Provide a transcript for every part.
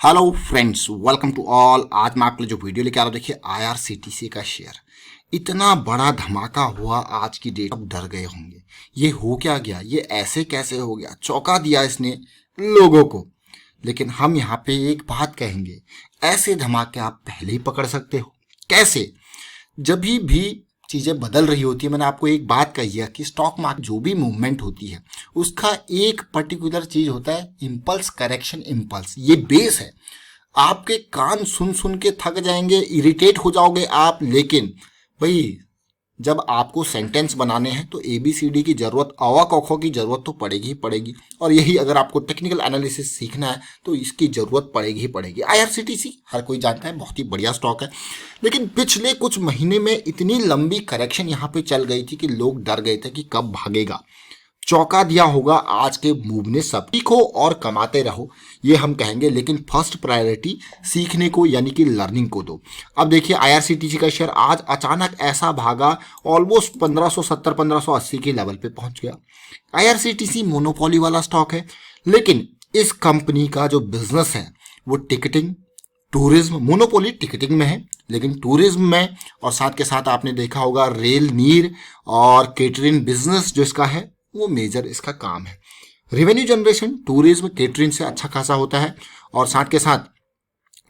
Hello friends, welcome to all. आज मैं आपके लिए जो वीडियो लेके आ रहा हूँ, देखिए IRCTC का शेयर इतना बड़ा धमाका हुआ आज की डेट। अब डर गए होंगे ये हो क्या गया, ये ऐसे कैसे हो गया, चौंका दिया इसने लोगों को। लेकिन हम यहाँ पे एक बात कहेंगे, ऐसे धमाके आप पहले ही पकड़ सकते हो। कैसे? जब भी चीज़ें बदल रही होती है, मैंने आपको एक बात कही है कि स्टॉक मार्केट जो भी मूवमेंट होती है उसका एक पर्टिकुलर चीज़ होता है, इम्पल्स करेक्शन। इम्पल्स ये बेस है। आपके कान सुन सुन के थक जाएंगे, इरिटेट हो जाओगे आप, लेकिन भाई जब आपको सेंटेंस बनाने हैं तो ABCD की जरूरत, अवा कौखो की जरूरत तो पड़ेगी ही पड़ेगी। और यही अगर आपको टेक्निकल एनालिसिस सीखना है तो इसकी जरूरत पड़ेगी ही पड़ेगी। IRCTC हर कोई जानता है, बहुत ही बढ़िया स्टॉक है। लेकिन पिछले कुछ महीने में इतनी लंबी करेक्शन यहाँ पे चल गई थी कि लोग डर गए थे कि कब भागेगा। चौंका दिया होगा आज के मूव ने सब। सीखो और कमाते रहो, ये हम कहेंगे, लेकिन फर्स्ट प्रायोरिटी सीखने को यानी कि लर्निंग को दो। अब देखिए IRCTC का शेयर आज अचानक ऐसा भागा, ऑलमोस्ट 1570 1580 के लेवल पे पहुंच गया। IRCTC मोनोपोली वाला स्टॉक है, लेकिन इस कंपनी का जो बिजनेस है वो टिकटिंग, टूरिज्म, मोनोपोली टिकटिंग में है लेकिन टूरिज्म में, और साथ के साथ आपने देखा होगा रेल, नीर और केटरिंग बिजनेस जो इसका है वो मेजर इसका काम है। रेवेन्यू जनरेशन टूरिज्म केटरिंग से अच्छा खासा होता है और साथ के साथ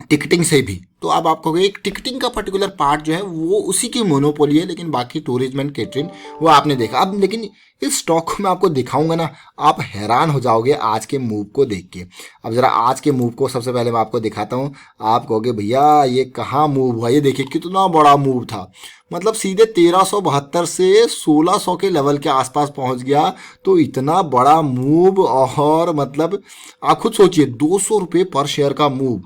टिकटिंग से भी। तो अब आपको एक टिकटिंग का पर्टिकुलर पार्ट जो है वो उसी की मोनोपोली है, लेकिन बाकी टूरिज्म एंड केटरिंग वो आपने देखा। अब लेकिन इस स्टॉक को मैं आपको दिखाऊंगा ना, आप हैरान हो जाओगे आज के मूव को देख के। अब जरा आज के मूव को सबसे पहले मैं आपको दिखाता हूँ। आप कहोगे भैया ये कहाँ मूव हुआ, ये देखिए कितना बड़ा मूव था। मतलब सीधे 1372 से 1600 के लेवल के आसपास पहुंच गया। तो इतना बड़ा मूव, और मतलब आप खुद सोचिए 200 रुपये पर शेयर का मूव।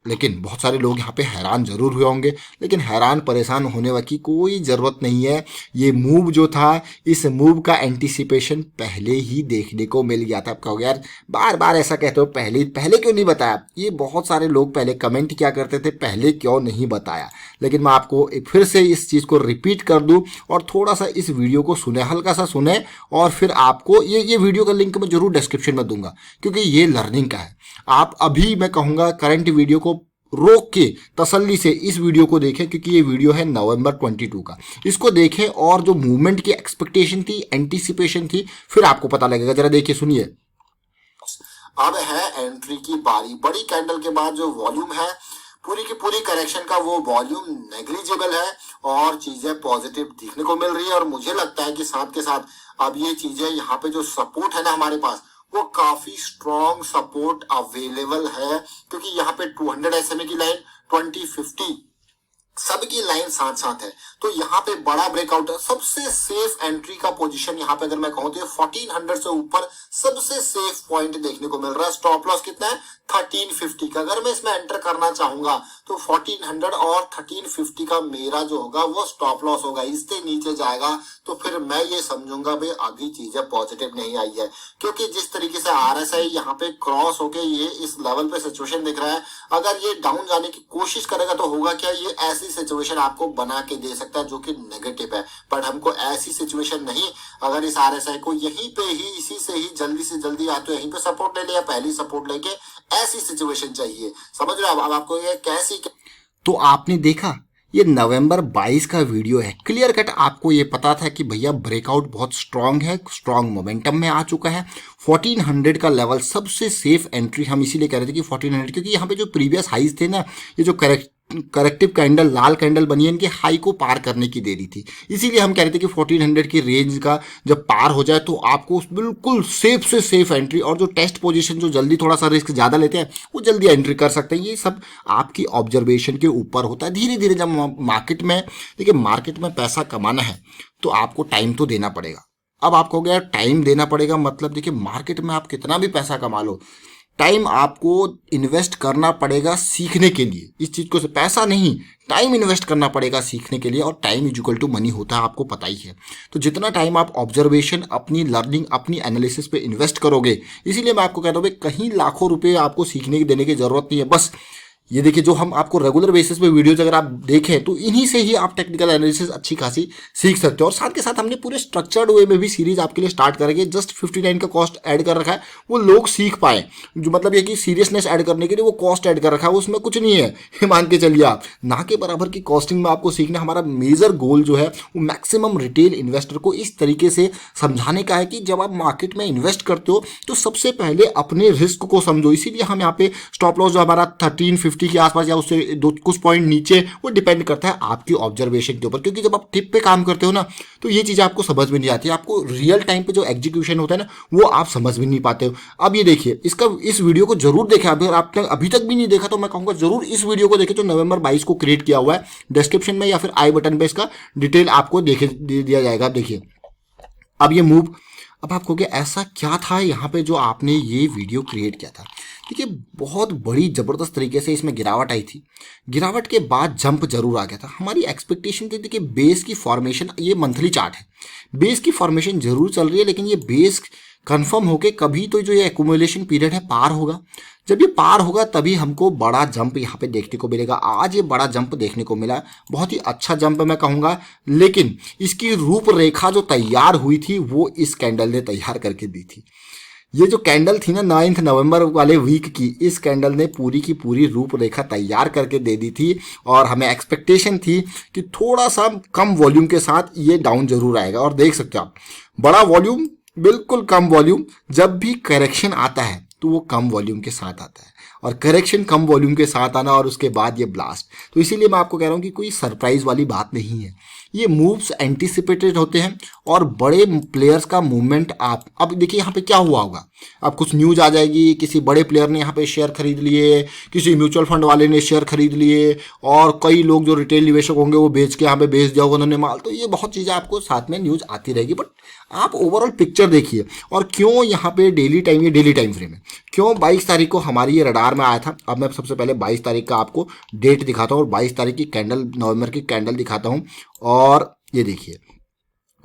लेकिन बहुत सारे लोग यहाँ पे हैरान जरूर हुए होंगे, लेकिन हैरान परेशान होने की कोई ज़रूरत नहीं है। ये मूव जो था, इस मूव का एंटीसिपेशन पहले ही देखने को मिल गया था। आप कहोगे यार बार बार ऐसा कहते हो, पहले पहले क्यों नहीं बताया? ये बहुत सारे लोग पहले कमेंट किया करते थे, पहले क्यों नहीं बताया। लेकिन मैं आपको एक फिर से इस चीज़ को रिपीट कर दूँ, और थोड़ा सा इस वीडियो को सुने, हल्का सा सुने, और फिर आपको ये वीडियो का लिंक मैं जरूर डिस्क्रिप्शन में दूंगा, क्योंकि ये लर्निंग का है। आप अभी मैं कहूँगा करंट वीडियो को रोक के तसल्ली से इस वीडियो को देखें, क्योंकि ये वीडियो है नवंबर 22 का। इसको देखें और जो मूवमेंट की एक्सपेक्टेशन थी, एंटीसिपेशन थी, फिर आपको पता लगेगा। जरा देखिए, सुनिए। अब है एंट्री की बारी। बड़ी कैंडल के बाद जो वॉल्यूम है पूरी की पूरी करेक्शन का, वो वॉल्यूम नेग्लिजिबल है और चीजें पॉजिटिव दिखने को मिल रही है। और मुझे लगता है कि साथ के साथ अब ये चीजें यहाँ पे जो सपोर्ट है ना हमारे पास, वो काफी स्ट्रॉन्ग सपोर्ट अवेलेबल है, क्योंकि यहाँ पे 200 SMA की लाइन, 2050 सबकी लाइन साथ साथ है। तो यहाँ पे बड़ा ब्रेकआउट है। सबसे सेफ एंट्री का पोजीशन यहाँ पे अगर मैं कहूँ तो 1400 से ऊपर सबसे सेफ पॉइंट देखने को मिल रहा है। स्टॉप लॉस कितना है? 1350 का। अगर मैं इसमें एंटर करना चाहूंगा तो 1400 और 1350 का मेरा जो होगा वो स्टॉप लॉस होगा। इससे नीचे जाएगा तो फिर मैं ये समझूंगा भाई अभी चीजें पॉजिटिव नहीं आई है, क्योंकि जिस तरीके से RSI यहाँ पे क्रॉस होके ये इस लेवल पे सिचुएशन दिख रहा है। अगर ये डाउन जाने की कोशिश करेगा तो होगा क्या, ये ऐसी सिचुएशन आपको बना के दे सकता है जो कि नेगेटिव है। बट हमको ऐसी सिचुएशन नहीं, अगर इस RSI को यहीं पे ही, इसी से ही जल्दी से जल्दी या तो यहीं पे सपोर्ट ले ले या पहली सपोर्ट लेके, ऐसी सिचुएशन चाहिए। समझ रहे हो? अब आपको ये कैसी, तो आपने देखा ये नवंबर 22 का वीडियो है। क्लियर कट आपको ये पता था कि भैया ब्रेकआउट बहुत स्ट्रांग है, स्ट्रांग मोमेंटम में आ चुका है। 1400 का लेवल सबसे सेफ एंट्री हम इसीलिए कह रहे थे कि 1400, क्योंकि यहाँ पे जो प्रीवियस हाईज थे ना, ये जो करेक्टिव कैंडल, लाल कैंडल बनी है, इनके हाई को पार करने की देरी थी। इसीलिए हम कह रहे थे कि 1400 की रेंज का जब पार हो जाए तो आपको बिल्कुल सेफ से सेफ एंट्री, और जो टेस्ट पोजीशन जो जल्दी थोड़ा सा रिस्क ज़्यादा लेते हैं वो जल्दी एंट्री कर सकते हैं। ये सब आपकी ऑब्जर्वेशन के ऊपर होता है। धीरे धीरे जब मार्केट में, देखिए मार्केट में पैसा कमाना है तो आपको टाइम तो देना पड़ेगा। अब आपको गया टाइम देना पड़ेगा, मतलब देखिए मार्केट में आप कितना भी पैसा कमा लो, टाइम आपको इन्वेस्ट करना पड़ेगा सीखने के लिए। इस चीज़ को, पैसा नहीं, टाइम इन्वेस्ट करना पड़ेगा सीखने के लिए, और time is equal to money होता है, आपको पता ही है। तो जितना टाइम आप ऑब्जर्वेशन, अपनी लर्निंग, अपनी एनालिसिस पे इन्वेस्ट करोगे, इसीलिए मैं आपको कहता हूँ कहीं लाखों रुपए आपको सीखने की देने की जरूरत नहीं है। बस ये देखिए, जो हम आपको रेगुलर बेसिस पे वीडियोज अगर आप देखें तो इन्हीं से ही आप टेक्निकल एनालिसिस अच्छी खासी सीख सकते हो। और साथ के साथ हमने पूरे स्ट्रक्चर्ड वे में भी सीरीज आपके लिए स्टार्ट करके जस्ट 59 का कॉस्ट ऐड कर रखा है, वो लोग सीख पाए। जो मतलब ये कि सीरियसनेस ऐड करने के लिए वो कॉस्ट ऐड कर रखा है, उसमें कुछ नहीं है, ये मान के चलिए आप। ना के बराबर की कॉस्टिंग में आपको सीखना, हमारा मेजर गोल जो है वो मैक्सिमम रिटेल इन्वेस्टर को इस तरीके से समझाने का है कि जब आप मार्केट में इन्वेस्ट करते हो तो सबसे पहले अपने रिस्क को समझो। इसीलिए हम यहाँ पे स्टॉप लॉस जो हमारा 1350 के आसपास या उससे कुछ पॉइंट नीचे, वो डिपेंड करता है आपकी ऑब्जर्वेशन के ऊपर। क्योंकि जब आप टिप पे काम करते हो ना तो ये चीज़ें आपको समझ में नहीं आती, आपको रियल टाइम पे जो एग्जीक्यूशन होता है ना वो आप समझ भी नहीं पाते हो। अब ये देखिए, इस वीडियो को जरूर देखें। अगर आपने अभी तक भी नहीं देखा तो मैं कहूँगा जरूर इस वीडियो को देखें, जो नवंबर 22 को क्रिएट किया हुआ है। डिस्क्रिप्शन में या फिर आई बटन पे इसका डिटेल आपको दे दिया जाएगा। देखिए अब ये मूव, अब आपको क्या ऐसा क्या था यहाँ पे जो आपने ये वीडियो क्रिएट किया था। देखिए बहुत बड़ी ज़बरदस्त तरीके से इसमें गिरावट आई थी, गिरावट के बाद जंप जरूर आ गया था। हमारी एक्सपेक्टेशन थी, देखिए बेस की फॉर्मेशन, ये मंथली चार्ट है, बेस की फॉर्मेशन जरूर चल रही है, लेकिन ये बेस कंफर्म होके कभी तो जो ये एक्यूमुलेशन पीरियड है पार होगा। जब ये पार होगा तभी हमको बड़ा जंप यहाँ पे देखने को मिलेगा। आज ये बड़ा जंप देखने को मिला, बहुत ही अच्छा जंप मैं कहूँगा, लेकिन इसकी रूपरेखा जो तैयार हुई थी वो इस कैंडल ने तैयार करके दी थी। ये जो कैंडल थी ना 9 नवंबर वाले वीक की, इस कैंडल ने पूरी की पूरी रूपरेखा तैयार करके दे दी थी। और हमें एक्सपेक्टेशन थी कि थोड़ा सा कम वॉल्यूम के साथ ये डाउन जरूर आएगा। और देख सकते हो आप, बड़ा वॉल्यूम, बिल्कुल कम वॉल्यूम। जब भी करेक्शन आता है तो वो कम वॉल्यूम के साथ आता है, और करेक्शन कम वॉल्यूम के साथ आना और उसके बाद ये ब्लास्ट। तो इसीलिए मैं आपको कह रहा हूँ कि कोई सरप्राइज वाली बात नहीं है, ये मूव्स एंटिसिपेटेड होते हैं। और बड़े प्लेयर्स का मूवमेंट आप अब देखिए, यहाँ पे क्या हुआ होगा, अब कुछ न्यूज आ जाएगी, किसी बड़े प्लेयर ने यहाँ पे शेयर खरीद लिए, किसी म्यूचुअल फंड वाले ने शेयर खरीद लिए, और कई लोग जो रिटेल निवेशक होंगे वो बेच के यहाँ पे बेच दिया होगा उन्होंने माल। तो ये बहुत चीज़ें आपको साथ में न्यूज आती रहेगी, बट आप ओवरऑल पिक्चर देखिए। और क्यों यहाँ पे डेली टाइम, ये डेली टाइम फ्रेम है, क्यों 22 तारीख को हमारी ये रडार में आया था। अब मैं सबसे पहले 22 तारीख का आपको डेट दिखाता हूँ और 22 तारीख की कैंडल, नवंबर की कैंडल दिखाता हूँ। और ये देखिए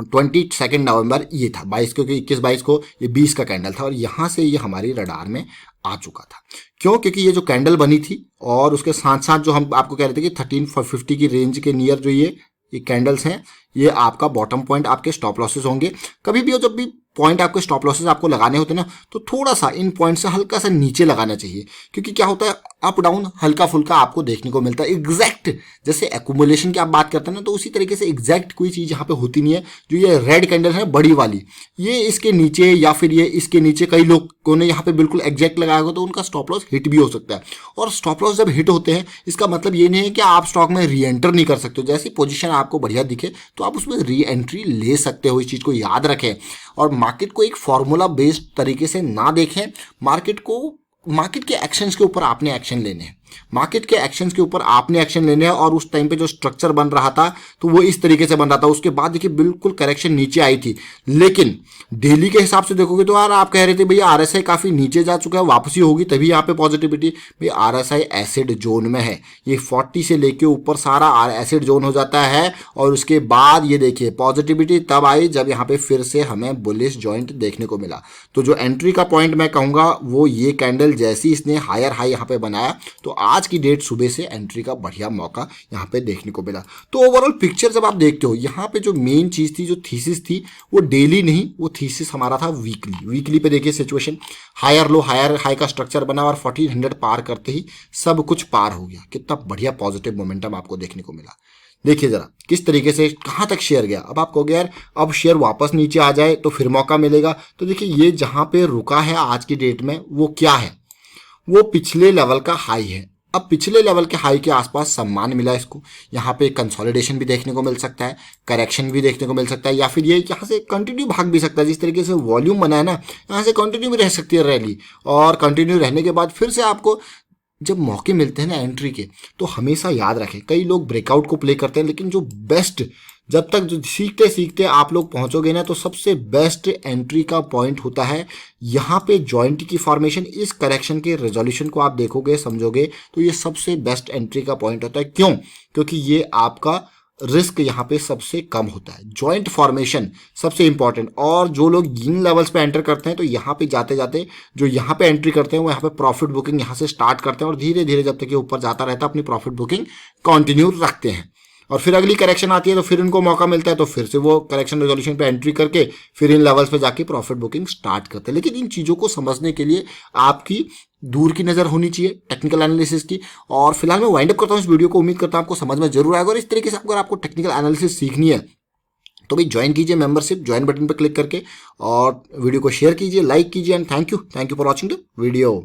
22 नवंबर ये था, 22 क्योंकि 21-22 को ये 20 का कैंडल था, और यहाँ से ये हमारी रडार में आ चुका था। क्यों? क्योंकि ये जो कैंडल बनी थी और उसके साथ साथ जो हम आपको कह रहे थे कि 1350 की रेंज के नियर जो ये कैंडल्स हैं, ये आपका बॉटम पॉइंट, आपके स्टॉप लॉसेस होंगे। कभी भी जब भी पॉइंट आपके स्टॉप लॉसेस आपको लगाने होते हैं ना, तो थोड़ा सा इन पॉइंट से हल्का सा नीचे लगाना चाहिए। क्योंकि क्या होता है, अप डाउन हल्का फुल्का आपको देखने को मिलता है। एग्जैक्ट जैसे एक्यूमुलेशन की आप बात करते हैं ना, तो उसी तरीके से एग्जैक्ट कोई चीज़ यहाँ पे होती नहीं है। जो ये रेड कैंडल है बड़ी वाली, ये इसके नीचे या फिर ये इसके नीचे, कई लोगों ने यहाँ पे बिल्कुल एग्जैक्ट लगाया होगा तो उनका स्टॉप लॉस हिट भी हो सकता है। और स्टॉप लॉस जब हिट होते हैं, इसका मतलब ये नहीं है कि आप स्टॉक में री एंटर नहीं कर सकते हो। जैसी पोजीशन आपको बढ़िया दिखे तो आप उसमें री एंट्री ले सकते हो, इस चीज़ को याद रखें। और मार्केट को एक फॉर्मूला बेस्ड तरीके से ना देखें, मार्केट के एक्शंस के ऊपर आपने एक्शन लेने हैं, मार्केट के एक्शंस के ऊपर आपने एक्शन लेने हैं। और उस टाइम पे जो स्ट्रक्चर बन रहा था तो वो इस तरीके से बन रहा था। उसके बाद देखिए बिल्कुल करेक्शन नीचे आई थी, लेकिन डेली के हिसाब से देखोगे तो यार आप कह रहे थे भैया आरएसआई काफ़ी नीचे जा चुका है, वापसी होगी तभी यहाँ पे पॉजिटिविटी। भाई आरएसआई एसिड जोन में है, ये 40 से लेके ऊपर सारा एसिड जोन हो जाता है। और उसके बाद ये देखिए पॉजिटिविटी तब आई जब यहाँ पे फिर से हमें बुलिश जॉइंट देखने को मिला। तो जो एंट्री का पॉइंट मैं कहूँगा वो ये कैंडल, जैसी इसने हायर हाई यहाँ पे बनाया तो आज की डेट सुबह से एंट्री का बढ़िया मौका यहाँ पे देखने को मिला। तो ओवरऑल पिक्चर जब आप देखते हो, यहाँ पे जो मेन चीज़ थी, जो थीसिस थी, वो डेली नहीं, वो थीसिस हमारा था वीकली पे। देखिए situation higher low higher high का स्ट्रक्चर बना और 1400 पार करते ही सब कुछ पार हो गया। कितना बढ़िया पॉजिटिव मोमेंटम आपको देखने को मिला। देखिए जरा किस तरीके से कहाँ तक शेयर गया। अब आप कहोगे यार अब शेयर वापस नीचे आ जाए तो फिर मौका मिलेगा। तो देखिए ये जहाँ पे रुका है आज की डेट में, वो क्या है, वो पिछले लेवल का हाई है। अब पिछले लेवल के हाई के आसपास सम्मान मिला इसको, यहाँ पे कंसोलिडेशन भी देखने को मिल सकता है, करेक्शन भी देखने को मिल सकता है, या फिर ये यहाँ से कंटिन्यू भाग भी सकता है। जिस तरीके से वॉल्यूम बना है ना, यहाँ से कंटिन्यू भी रह सकती है रैली। और कंटिन्यू रहने के बाद फिर से आपको जब मौके मिलते हैं ना एंट्री के, तो हमेशा याद रखें, कई लोग ब्रेकआउट को प्ले करते हैं, लेकिन जो बेस्ट, जब तक जो सीखते सीखते आप लोग पहुंचोगे ना, तो सबसे बेस्ट एंट्री का पॉइंट होता है यहाँ पे जॉइंट की फॉर्मेशन। इस करेक्शन के रेजोल्यूशन को आप देखोगे समझोगे तो ये सबसे बेस्ट एंट्री का पॉइंट होता है। क्यों? क्योंकि ये आपका रिस्क यहाँ पे सबसे कम होता है। जॉइंट फॉर्मेशन सबसे इंपॉर्टेंट, और जो लोग इन लेवल्स पे एंटर करते हैं तो यहाँ पे जाते जाते जो यहाँ पे एंट्री करते हैं वो यहाँ पे प्रॉफिट बुकिंग यहाँ से स्टार्ट करते हैं और धीरे धीरे जब तक ये ऊपर जाता रहता है अपनी प्रॉफिट बुकिंग कंटिन्यू रखते हैं। और फिर अगली करेक्शन आती है तो फिर इनको मौका मिलता है तो फिर से वो करेक्शन रेजोल्यूशन पे एंट्री करके फिर इन लेवल्स पे जाके प्रॉफिट बुकिंग स्टार्ट करते हैं। लेकिन इन चीज़ों को समझने के लिए आपकी दूर की नज़र होनी चाहिए, टेक्निकल एनालिसिस की। और फिलहाल मैं वाइंड अप करता हूँ इस वीडियो को, उम्मीद करता हूँ आपको समझ में जरूर आएगा। और इस तरीके से अगर आपको टेक्निकल एनालिसिस सीखनी है तो भाई ज्वाइन कीजिए मेंबरशिप, ज्वाइन बटन पर क्लिक करके, और वीडियो को शेयर कीजिए, लाइक कीजिए, and thank you for watching the video.